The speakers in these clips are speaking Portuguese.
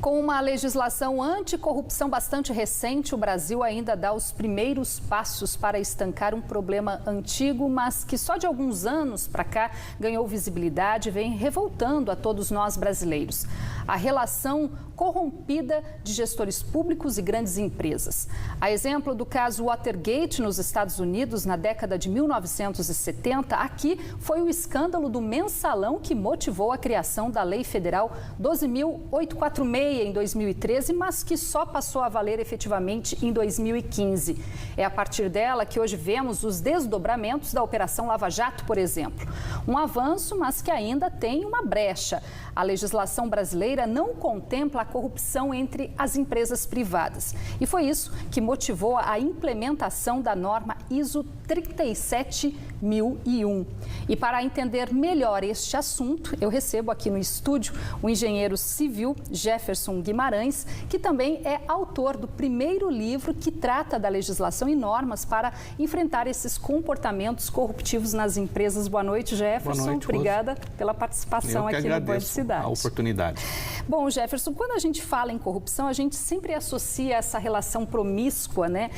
Com uma legislação anticorrupção bastante recente, o Brasil ainda dá os primeiros passos para estancar um problema antigo, mas que só de alguns anos para cá ganhou visibilidade e vem revoltando a todos nós brasileiros. A relação corrompida de gestores públicos e grandes empresas. A exemplo do caso Watergate nos Estados Unidos, na década de 1970, aqui foi o escândalo do mensalão que motivou a criação da Lei Federal 12.846 em 2013, mas que só passou a valer efetivamente em 2015. É a partir dela que hoje vemos os desdobramentos da Operação Lava Jato, por exemplo. Um avanço, mas que ainda tem uma brecha. A legislação brasileira não contempla a corrupção entre as empresas privadas. E foi isso que motivou a implementação da norma ISO 37001. E para entender melhor este assunto, eu recebo aqui no estúdio o engenheiro civil Jefferson Guimarães, que também é autor do primeiro livro que trata da legislação e normas para enfrentar esses comportamentos corruptivos nas empresas. Boa noite, Jefferson. Boa noite, obrigada pela participação aqui no Band Cidade. A oportunidade. Bom, Jefferson, quando a gente fala em corrupção, a gente sempre associa essa relação promíscua, né,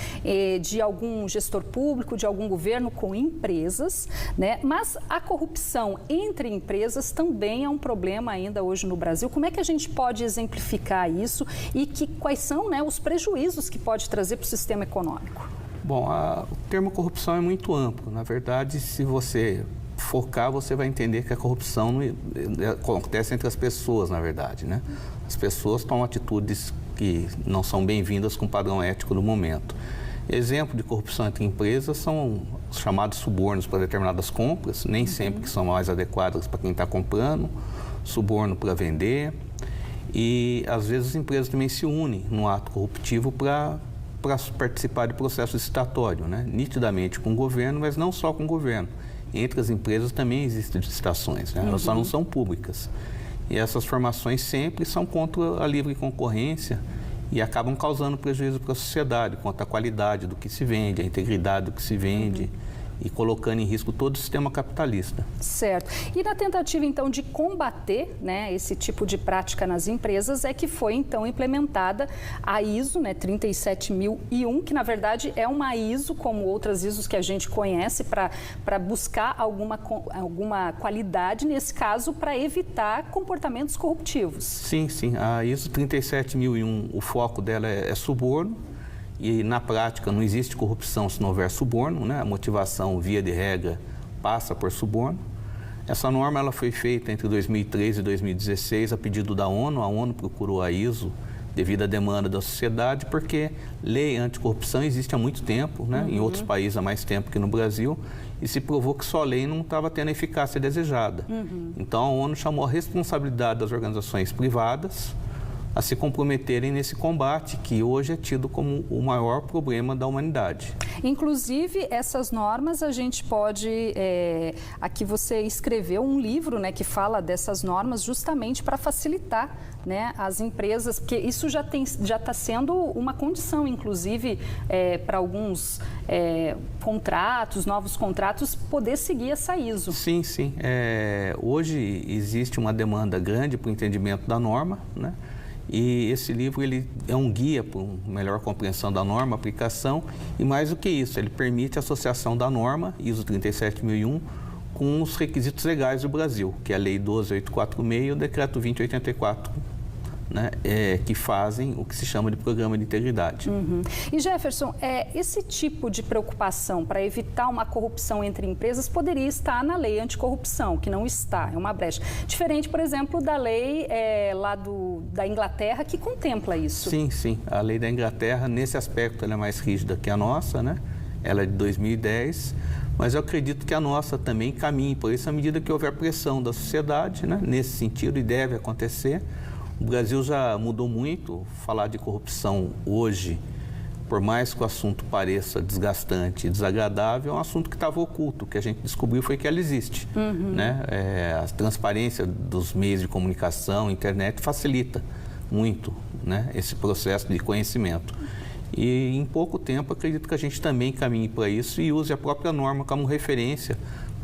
de algum gestor público, de algum governo com empresas, né? Mas a corrupção entre empresas também é um problema ainda hoje no Brasil. Como é que a gente pode exemplificar isso e quais são, né, os prejuízos que pode trazer para o sistema econômico? Bom, o termo corrupção é muito amplo. Na verdade, se você focar, você vai entender que a corrupção acontece entre as pessoas, na verdade, né? As pessoas tomam atitudes que não são bem-vindas com o padrão ético do momento. Exemplo de corrupção entre empresas são os chamados subornos para determinadas compras, nem sempre que são mais adequadas para quem está comprando, suborno para vender, e às vezes as empresas também se unem num ato corruptivo para participar de processo licitatório, né? Nitidamente com o governo, mas não só com o governo. Entre as empresas também existem licitações, né? Elas só não são públicas. E essas formações sempre são contra a livre concorrência e acabam causando prejuízo para a sociedade, contra a qualidade do que se vende, a integridade do que se vende e colocando em risco todo o sistema capitalista. Certo. E na tentativa, então, de combater, né, esse tipo de prática nas empresas, é que foi, então, implementada a ISO, né, 37001, que, na verdade, é uma ISO, como outras ISOs que a gente conhece, para buscar alguma qualidade, nesse caso, para evitar comportamentos corruptivos. Sim, sim. A ISO 37001, o foco dela é suborno. E, na prática, não existe corrupção se não houver suborno, né? A motivação, via de regra, passa por suborno. Essa norma ela foi feita entre 2013 e 2016 a pedido da ONU. A ONU procurou a ISO devido à demanda da sociedade, porque lei anticorrupção existe há muito tempo, né? Em outros países há mais tempo que no Brasil, e se provou que só a lei não estava tendo a eficácia desejada. Então, a ONU chamou a responsabilidade das organizações privadas a se comprometerem nesse combate, que hoje é tido como o maior problema da humanidade. Inclusive, essas normas a gente pode... aqui você escreveu um livro, né, que fala dessas normas justamente para facilitar, né, as empresas, porque isso já está sendo uma condição, inclusive, para alguns contratos, novos contratos, poder seguir essa ISO. Sim, sim. Hoje existe uma demanda grande para o entendimento da norma, né? E esse livro ele é um guia para uma melhor compreensão da norma, aplicação, e mais do que isso, ele permite a associação da norma, ISO 37001, com os requisitos legais do Brasil, que é a Lei 12.846 e o Decreto 2084, né, que fazem o que se chama de Programa de Integridade. E, Jefferson, esse tipo de preocupação para evitar uma corrupção entre empresas poderia estar na lei anticorrupção, que não está, é uma brecha. Diferente, por exemplo, da lei lá da Inglaterra, que contempla isso. Sim, sim. A lei da Inglaterra, nesse aspecto, ela é mais rígida que a nossa, né? Ela é de 2010, mas eu acredito que a nossa também caminhe por isso à medida que houver pressão da sociedade, né? Nesse sentido, e deve acontecer. O Brasil já mudou muito. Falar de corrupção hoje, por mais que o assunto pareça desgastante e desagradável, é um assunto que estava oculto. O que a gente descobriu foi que ela existe. Né? A transparência dos meios de comunicação, internet, facilita muito, né, esse processo de conhecimento. E em pouco tempo, acredito que a gente também caminhe para isso e use a própria norma como referência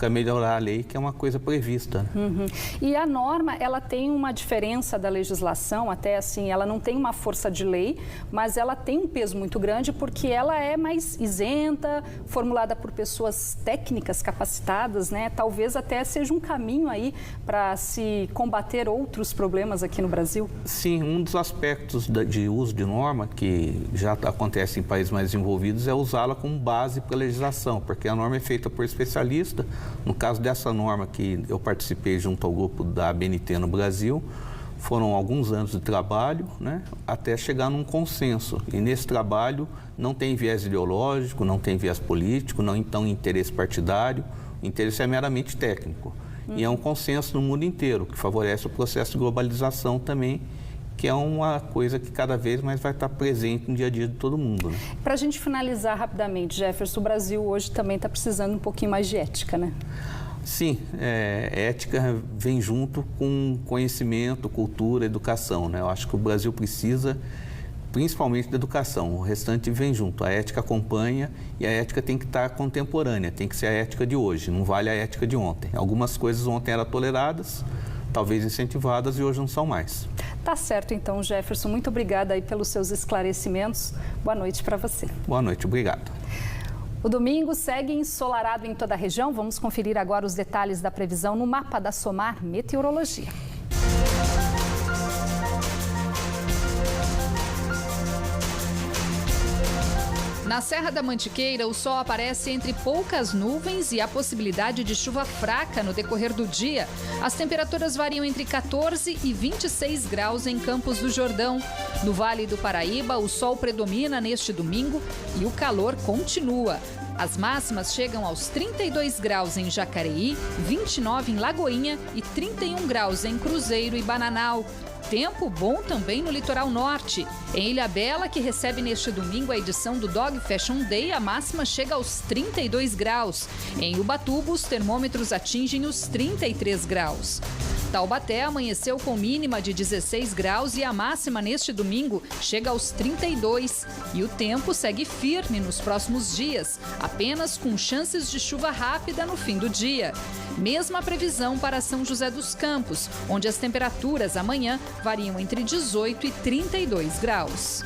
para melhorar a lei, que é uma coisa prevista. Né? Uhum. E a norma, ela tem uma diferença da legislação, até assim, ela não tem uma força de lei, mas ela tem um peso muito grande porque ela é mais isenta, formulada por pessoas técnicas capacitadas, né? Talvez até seja um caminho aí para se combater outros problemas aqui no Brasil. Sim, um dos aspectos de uso de norma, que já acontece em países mais desenvolvidos, é usá-la como base para a legislação, porque a norma é feita por especialista. No caso dessa norma que eu participei junto ao grupo da ABNT no Brasil, foram alguns anos de trabalho, né, até chegar num consenso. E nesse trabalho não tem viés ideológico, não tem viés político, não tem interesse partidário, o interesse é meramente técnico. E é um consenso no mundo inteiro, que favorece o processo de globalização também, que é uma coisa que cada vez mais vai estar presente no dia a dia de todo mundo. Né? Para a gente finalizar rapidamente, Jefferson, o Brasil hoje também está precisando um pouquinho mais de ética, né? Sim, ética vem junto com conhecimento, cultura, educação. Né? Eu acho que o Brasil precisa principalmente da educação, o restante vem junto. A ética acompanha e a ética tem que estar contemporânea, tem que ser a ética de hoje, não vale a ética de ontem. Algumas coisas ontem eram toleradas, talvez incentivadas e hoje não são mais. Tá certo então, Jefferson, muito obrigada aí pelos seus esclarecimentos. Boa noite para você. Boa noite, obrigado. O domingo segue ensolarado em toda a região. Vamos conferir agora os detalhes da previsão no mapa da SOMAR Meteorologia. Na Serra da Mantiqueira, o sol aparece entre poucas nuvens e a possibilidade de chuva fraca no decorrer do dia. As temperaturas variam entre 14 e 26 graus em Campos do Jordão. No Vale do Paraíba, o sol predomina neste domingo e o calor continua. As máximas chegam aos 32 graus em Jacareí, 29 em Lagoinha e 31 graus em Cruzeiro e Bananal. Tempo bom também no litoral norte. Em Ilhabela, que recebe neste domingo a edição do Dog Fashion Day, a máxima chega aos 32 graus. Em Ubatuba, os termômetros atingem os 33 graus. Taubaté amanheceu com mínima de 16 graus e a máxima neste domingo chega aos 32. E o tempo segue firme nos próximos dias, apenas com chances de chuva rápida no fim do dia. Mesma previsão para São José dos Campos, onde as temperaturas amanhã variam entre 18 e 32 graus.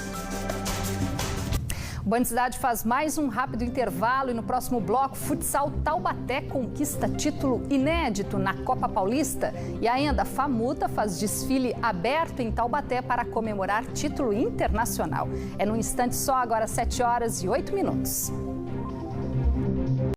O Band Cidade faz mais um rápido intervalo e no próximo bloco, futsal Taubaté conquista título inédito na Copa Paulista e ainda Famuta faz desfile aberto em Taubaté para comemorar título internacional. É num instante só, agora 7 horas e 8 minutos.